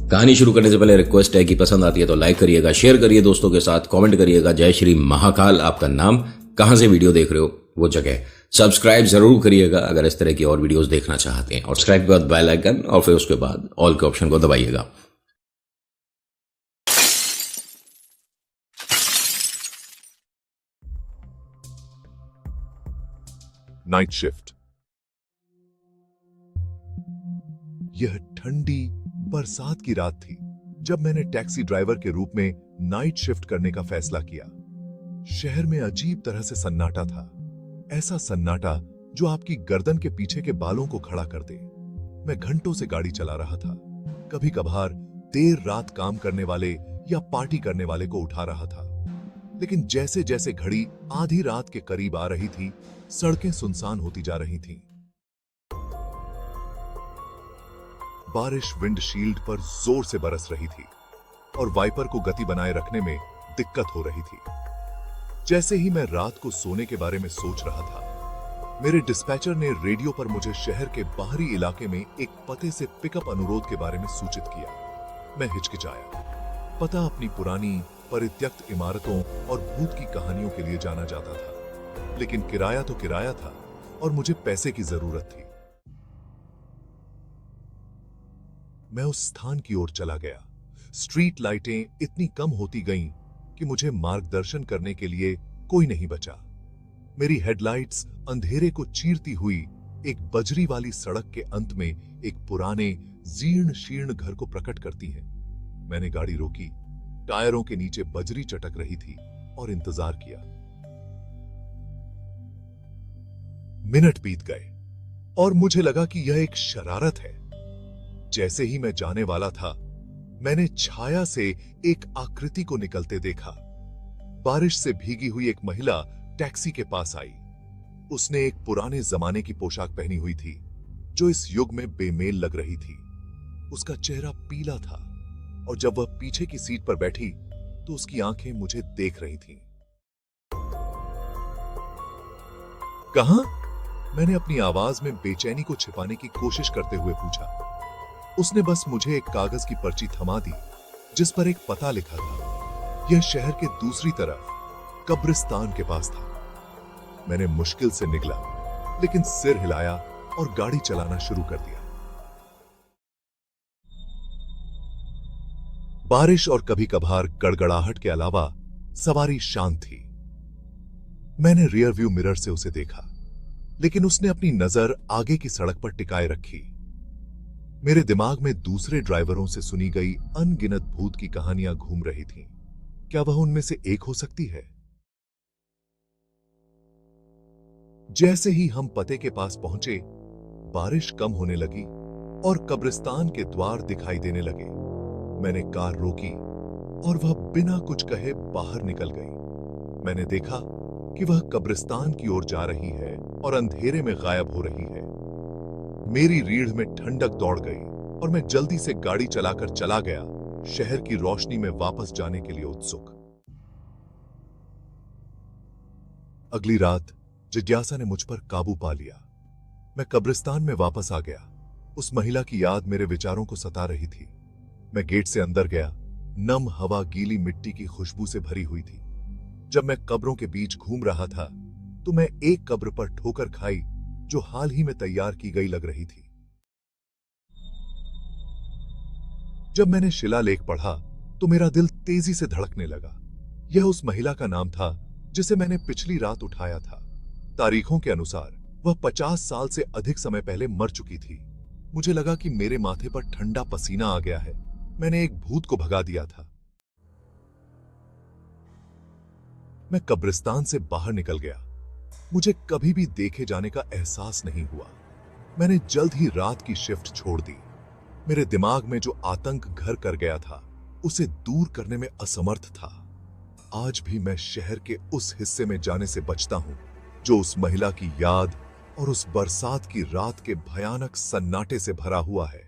कहानी शुरू करने से पहले रिक्वेस्ट है कि पसंद आती है तो लाइक करिएगा, शेयर करिए दोस्तों के साथ, कमेंट करिएगा। जय श्री महाकाल, आपका नाम, कहां से वीडियो देख रहे हो वो जगह, सब्सक्राइब जरूर करिएगा अगर इस तरह की और वीडियोस देखना चाहते हैं, और सब्सक्राइब के बाद बेल आइकन और फिर उसके बाद ऑल के ऑप्शन को दबाइएगा। Night shift. यह ठंडी बरसात की रात थी जब मैंने टैक्सी ड्राइवर के रूप में नाइट शिफ्ट करने का फैसला किया। शहर में अजीब तरह से सन्नाटा था, ऐसा सन्नाटा जो आपकी गर्दन के पीछे के बालों को खड़ा कर दे। मैं घंटों से गाड़ी चला रहा था, कभी कभार देर रात काम करने वाले या पार्टी करने वाले को उठा रहा था, लेकिन जैसे जैसे घड़ी आधी रात के करीब आ रही थी, सड़कें सुनसान होती जा रही थीं। बारिश विंडशील्ड पर जोर से बरस रही थी और वाइपर को गति बनाए रखने में दिक्कत हो रही थी। जैसे ही मैं रात को सोने के बारे में सोच रहा था, मेरे डिस्पैचर ने रेडियो पर मुझे शहर के बाहरी इलाके में एक पते से पिकअप अनुरोध के बारे में सूचित किया। मैं हिचकिचाया। पता अपनी पुरानी परित्यक्त इमारतों और भूत की कहानियों के लिए जाना जाता था, लेकिन किराया तो किराया था और मुझे पैसे की जरूरत थी। मैं उस स्थान की ओर चला गया। स्ट्रीट लाइटें इतनी कम होती गईं कि मुझे मार्गदर्शन करने के लिए कोई नहीं बचा। मेरी हेडलाइट्स अंधेरे को चीरती हुई एक बजरी वाली सड़क के अंत में एक पुराने जीर्ण शीर्ण घर को प्रकट करती हैं। मैंने गाड़ी रोकी, टायरों के नीचे बजरी चटक रही थी और इंतजार किया। मिनट बीत गए और मुझे लगा कि यह एक शरारत है। जैसे ही मैं जाने वाला था, मैंने छाया से एक आकृति को निकलते देखा। बारिश से भीगी हुई एक महिला टैक्सी के पास आई। उसने एक पुराने जमाने की पोशाक पहनी हुई थी जो इस युग में बेमेल लग रही थी। उसका चेहरा पीला था और जब वह पीछे की सीट पर बैठी तो उसकी आंखें मुझे देख रही थीं। कहां? मैंने अपनी आवाज में बेचैनी को छिपाने की कोशिश करते हुए पूछा। उसने बस मुझे एक कागज की पर्ची थमा दी जिस पर एक पता लिखा था। यह शहर के दूसरी तरफ कब्रिस्तान के पास था। मैंने मुश्किल से निकला, लेकिन सिर हिलाया और गाड़ी चलाना शुरू कर दिया। बारिश और कभी कभार गड़गड़ाहट के अलावा सवारी शांत थी। मैंने रियर व्यू मिरर से उसे देखा, लेकिन उसने अपनी नजर आगे की सड़क पर टिकाए रखी। मेरे दिमाग में दूसरे ड्राइवरों से सुनी गई अनगिनत भूत की कहानियां घूम रही थीं। क्या वह उनमें से एक हो सकती है? जैसे ही हम पते के पास पहुंचे, बारिश कम होने लगी और कब्रिस्तान के द्वार दिखाई देने लगे। मैंने कार रोकी और वह बिना कुछ कहे बाहर निकल गई। मैंने देखा कि वह कब्रिस्तान की ओर जा रही है और अंधेरे में गायब हो रही है। मेरी रीढ़ में ठंडक दौड़ गई और मैं जल्दी से गाड़ी चलाकर चला गया, शहर की रोशनी में वापस जाने के लिए उत्सुक। अगली रात जिज्ञासा ने मुझ पर काबू पा लिया। मैं कब्रिस्तान में वापस आ गया। उस महिला की याद मेरे विचारों को सता रही थी। मैं गेट से अंदर गया। नम हवा गीली मिट्टी की खुशबू से भरी हुई थी। जब मैं कब्रों के बीच घूम रहा था तो मैं एक कब्र पर ठोकर खाई जो हाल ही में तैयार की गई लग रही थी। जब मैंने शिलालेख पढ़ा तो मेरा दिल तेजी से धड़कने लगा। यह उस महिला का नाम था जिसे मैंने पिछली रात उठाया था। तारीखों के अनुसार वह 50 साल से अधिक समय पहले मर चुकी थी। मुझे लगा कि मेरे माथे पर ठंडा पसीना आ गया है। मैंने एक भूत को भगा दिया था। मैं कब्रिस्तान से बाहर निकल गया। मुझे कभी भी देखे जाने का एहसास नहीं हुआ। मैंने जल्द ही रात की शिफ्ट छोड़ दी। मेरे दिमाग में जो आतंक घर कर गया था, उसे दूर करने में असमर्थ था। आज भी मैं शहर के उस हिस्से में जाने से बचता हूं जो उस महिला की याद और उस बरसात की रात के भयानक सन्नाटे से भरा हुआ है।